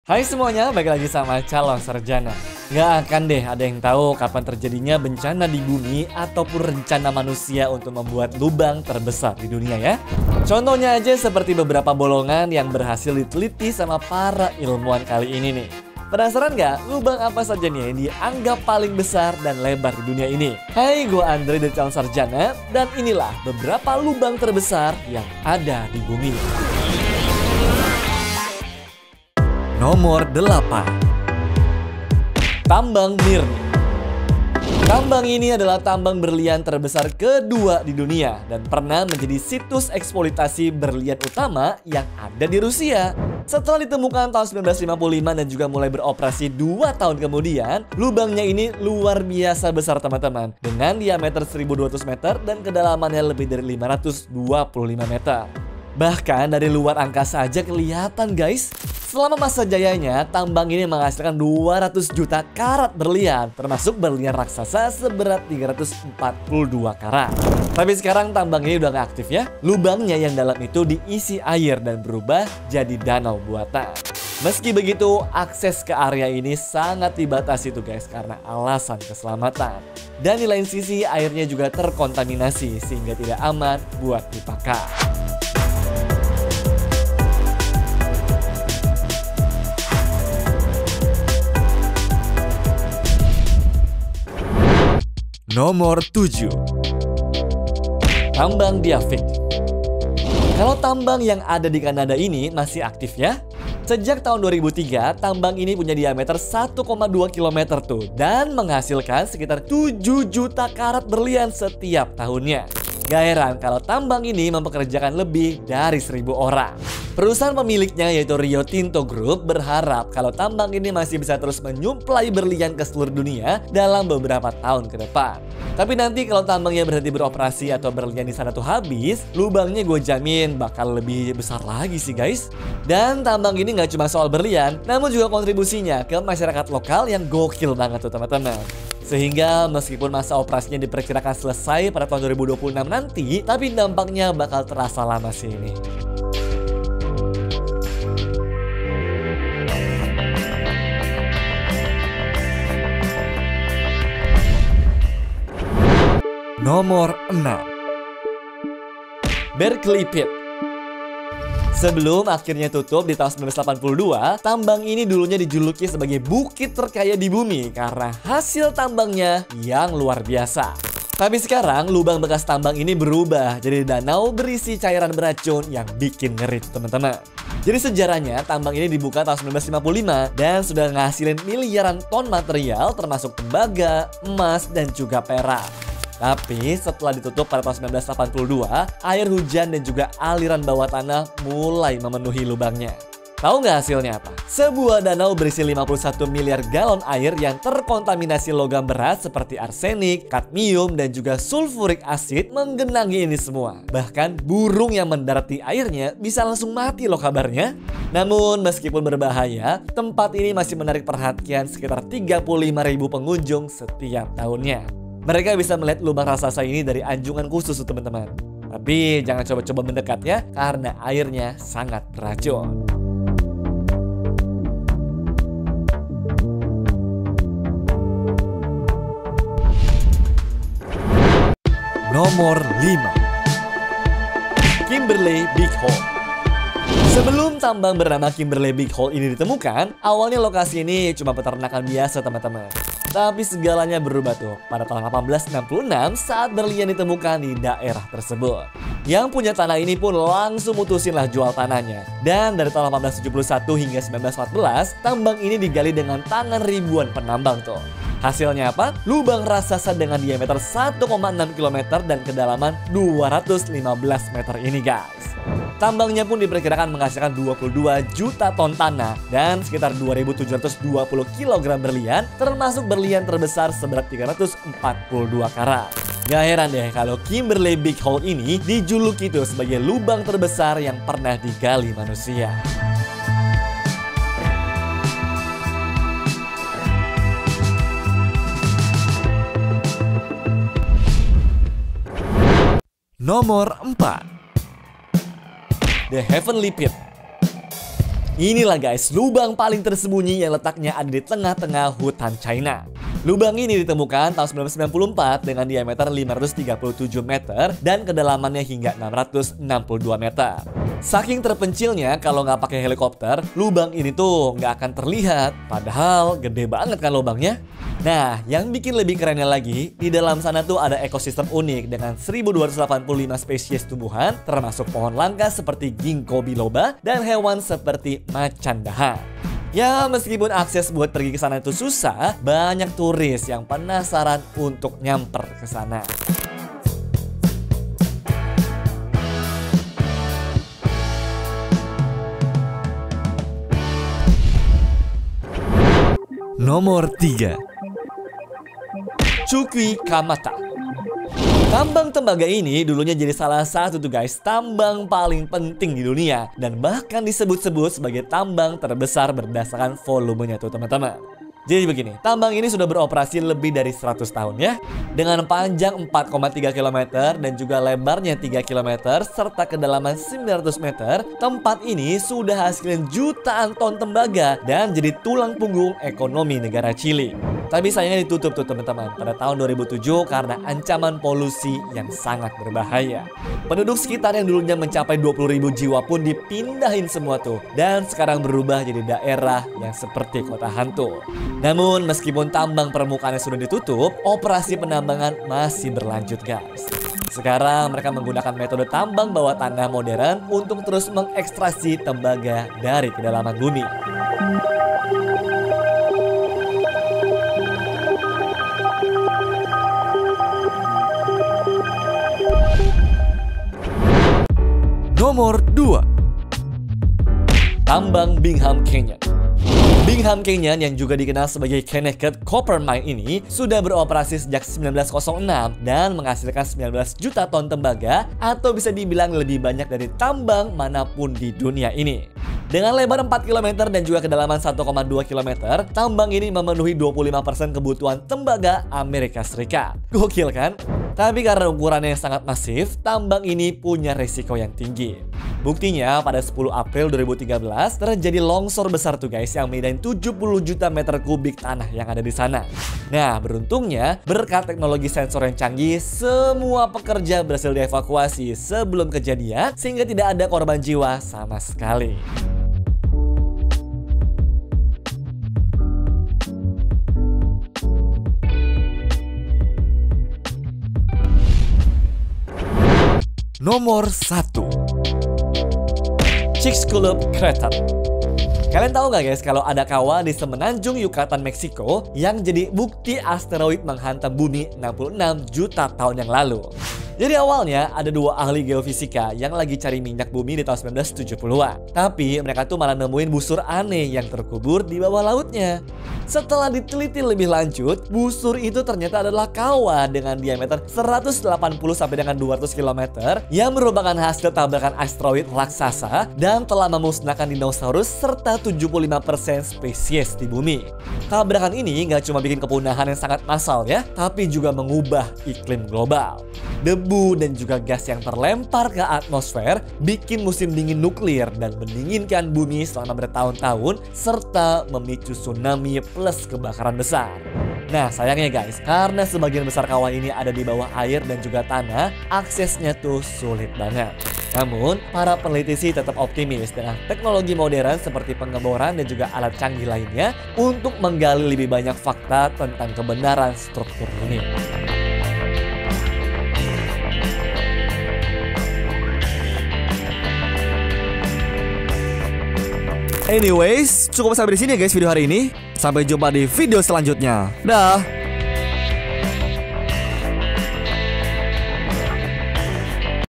Hai semuanya, balik lagi sama Calon Sarjana. Nggak akan deh ada yang tahu kapan terjadinya bencana di bumi ataupun rencana manusia untuk membuat lubang terbesar di dunia ya. Contohnya aja seperti beberapa bolongan yang berhasil diteliti sama para ilmuwan kali ini nih. Penasaran nggak lubang apa saja nih yang dianggap paling besar dan lebar di dunia ini? Hai, gue Andre dari Calon Sarjana dan inilah beberapa lubang terbesar yang ada di bumi. Nomor 8. Tambang Mirni. Tambang ini adalah tambang berlian terbesar kedua di dunia dan pernah menjadi situs eksploitasi berlian utama yang ada di Rusia. Setelah ditemukan tahun 1955 dan juga mulai beroperasi 2 tahun kemudian, lubangnya ini luar biasa besar teman-teman, dengan diameter 1200 meter dan kedalamannya lebih dari 525 meter. Bahkan dari luar angkasa aja kelihatan guys. Selama masa jayanya, tambang ini menghasilkan 200 juta karat berlian, termasuk berlian raksasa seberat 342 karat. Tapi sekarang tambang ini udah gak aktif ya. Lubangnya yang dalam itu diisi air dan berubah jadi danau buatan. Meski begitu, akses ke area ini sangat dibatasi tuh guys karena alasan keselamatan. Dan di lain sisi, airnya juga terkontaminasi sehingga tidak aman buat dipakai. Nomor 7. Tambang Diavik. Kalau tambang yang ada di Kanada ini masih aktif ya. Sejak tahun 2003, tambang ini punya diameter 1,2 km tuh dan menghasilkan sekitar 7 juta karat berlian setiap tahunnya. Gak heran kalau tambang ini mempekerjakan lebih dari 1.000 orang. Perusahaan pemiliknya yaitu Rio Tinto Group berharap kalau tambang ini masih bisa terus menyuplai berlian ke seluruh dunia dalam beberapa tahun ke depan. Tapi nanti kalau tambangnya berhenti beroperasi atau berlian di sana tuh habis, lubangnya gue jamin bakal lebih besar lagi sih guys. Dan tambang ini nggak cuma soal berlian, namun juga kontribusinya ke masyarakat lokal yang gokil banget tuh teman-teman. Sehingga meskipun masa operasinya diperkirakan selesai pada tahun 2026 nanti, tapi dampaknya bakal terasa lama sih ini. Nomor 6. Berkeley Pit. Sebelum akhirnya tutup di tahun 1982, tambang ini dulunya dijuluki sebagai bukit terkaya di bumi karena hasil tambangnya yang luar biasa. Tapi sekarang lubang bekas tambang ini berubah jadi danau berisi cairan beracun yang bikin ngeri teman-teman. Jadi sejarahnya tambang ini dibuka tahun 1955 dan sudah ngasilin miliaran ton material termasuk tembaga, emas, dan juga perak. Tapi setelah ditutup pada tahun 1982, air hujan dan juga aliran bawah tanah mulai memenuhi lubangnya. Tahu nggak hasilnya apa? Sebuah danau berisi 51 miliar galon air yang terkontaminasi logam berat seperti arsenik, kadmium, dan juga sulfurik asid menggenangi ini semua. Bahkan burung yang mendarat di airnya bisa langsung mati loh kabarnya. Namun meskipun berbahaya, tempat ini masih menarik perhatian sekitar 35.000 pengunjung setiap tahunnya. Mereka bisa melihat lubang raksasa ini dari anjungan khusus teman-teman. Tapi jangan coba-coba mendekat ya, karena airnya sangat beracun. Nomor 5. Kimberley Big Hole. Sebelum tambang bernama Kimberley Big Hole ini ditemukan, awalnya lokasi ini cuma peternakan biasa teman-teman. Tapi segalanya berubah tuh pada tahun 1866 saat berlian ditemukan di daerah tersebut. Yang punya tanah ini pun langsung mutusinlah jual tanahnya. Dan dari tahun 1871 hingga 1914, tambang ini digali dengan tangan ribuan penambang tuh. Hasilnya apa? Lubang raksasa dengan diameter 1,6 km dan kedalaman 215 meter ini guys. Tambangnya pun diperkirakan menghasilkan 22 juta ton tanah dan sekitar 2.720 kg berlian, termasuk berlian terbesar seberat 342 karat. Gak heran deh kalau Kimberley Big Hole ini dijuluki tuh sebagai lubang terbesar yang pernah digali manusia. Nomor 4. The Heavenly Pit. Inilah guys, lubang paling tersembunyi yang letaknya ada di tengah-tengah hutan China. Lubang ini ditemukan tahun 1994 dengan diameter 537 meter dan kedalamannya hingga 662 meter. Saking terpencilnya, kalau nggak pakai helikopter, lubang ini tuh nggak akan terlihat. Padahal gede banget kan lubangnya. Nah, yang bikin lebih kerennya lagi, di dalam sana tuh ada ekosistem unik dengan 1285 spesies tumbuhan, termasuk pohon langka seperti ginkgo biloba dan hewan seperti macan dahak. Ya, meskipun akses buat pergi ke sana itu susah, banyak turis yang penasaran untuk nyamper ke sana. Nomor 3. Chuquicamata. Tambang tembaga ini dulunya jadi salah satu tuh guys, tambang paling penting di dunia dan bahkan disebut-sebut sebagai tambang terbesar berdasarkan volumenya tuh teman-teman. Jadi begini, tambang ini sudah beroperasi lebih dari 100 tahun ya. Dengan panjang 4,3 km dan juga lebarnya 3 km serta kedalaman 900 meter, tempat ini sudah hasilin jutaan ton tembaga dan jadi tulang punggung ekonomi negara Chili. Tapi sayangnya ditutup tuh teman-teman pada tahun 2007 karena ancaman polusi yang sangat berbahaya. Penduduk sekitar yang dulunya mencapai 20.000 jiwa pun dipindahin semua tuh dan sekarang berubah jadi daerah yang seperti kota hantu. Namun meskipun tambang permukaannya sudah ditutup, operasi penambangan masih berlanjut guys. Sekarang mereka menggunakan metode tambang bawah tanah modern untuk terus mengekstraksi tembaga dari kedalaman bumi. Nomor 2. Tambang Bingham Canyon. Bingham Canyon yang juga dikenal sebagai Kennecott Copper Mine ini sudah beroperasi sejak 1906 dan menghasilkan 19 juta ton tembaga atau bisa dibilang lebih banyak dari tambang manapun di dunia ini. Dengan lebar 4 km dan juga kedalaman 1,2 km, tambang ini memenuhi 25% kebutuhan tembaga Amerika Serikat. Gokil kan? Tapi karena ukurannya yang sangat masif, tambang ini punya resiko yang tinggi. Buktinya pada 10 April 2013 terjadi longsor besar tuh guys yang medain 70 juta meter kubik tanah yang ada di sana. Nah, beruntungnya berkat teknologi sensor yang canggih, semua pekerja berhasil dievakuasi sebelum kejadian sehingga tidak ada korban jiwa sama sekali. Nomor 1. Chicxulub Crater. Kalian tahu nggak guys kalau ada kawah di semenanjung Yucatan, Meksiko yang jadi bukti asteroid menghantam bumi 66 juta tahun yang lalu. Jadi awalnya ada dua ahli geofisika yang lagi cari minyak bumi di tahun 1970-an. Tapi mereka tuh malah nemuin busur aneh yang terkubur di bawah lautnya. Setelah diteliti lebih lanjut, busur itu ternyata adalah kawah dengan diameter 180 sampai dengan 200 km yang merupakan hasil tabrakan asteroid raksasa dan telah memusnahkan dinosaurus serta 75% spesies di bumi. Tabrakan ini nggak cuma bikin kepunahan yang sangat massal ya, tapi juga mengubah iklim global. Debu dan juga gas yang terlempar ke atmosfer bikin musim dingin nuklir dan mendinginkan bumi selama bertahun-tahun serta memicu tsunami plus kebakaran besar. Nah sayangnya guys, karena sebagian besar kawah ini ada di bawah air dan juga tanah, aksesnya tuh sulit banget. Namun, para peneliti sih tetap optimis dengan teknologi modern seperti pengeboran dan juga alat canggih lainnya untuk menggali lebih banyak fakta tentang kebenaran struktur ini. Anyways, cukup sampai di sini ya guys video hari ini. Sampai jumpa di video selanjutnya. Dah.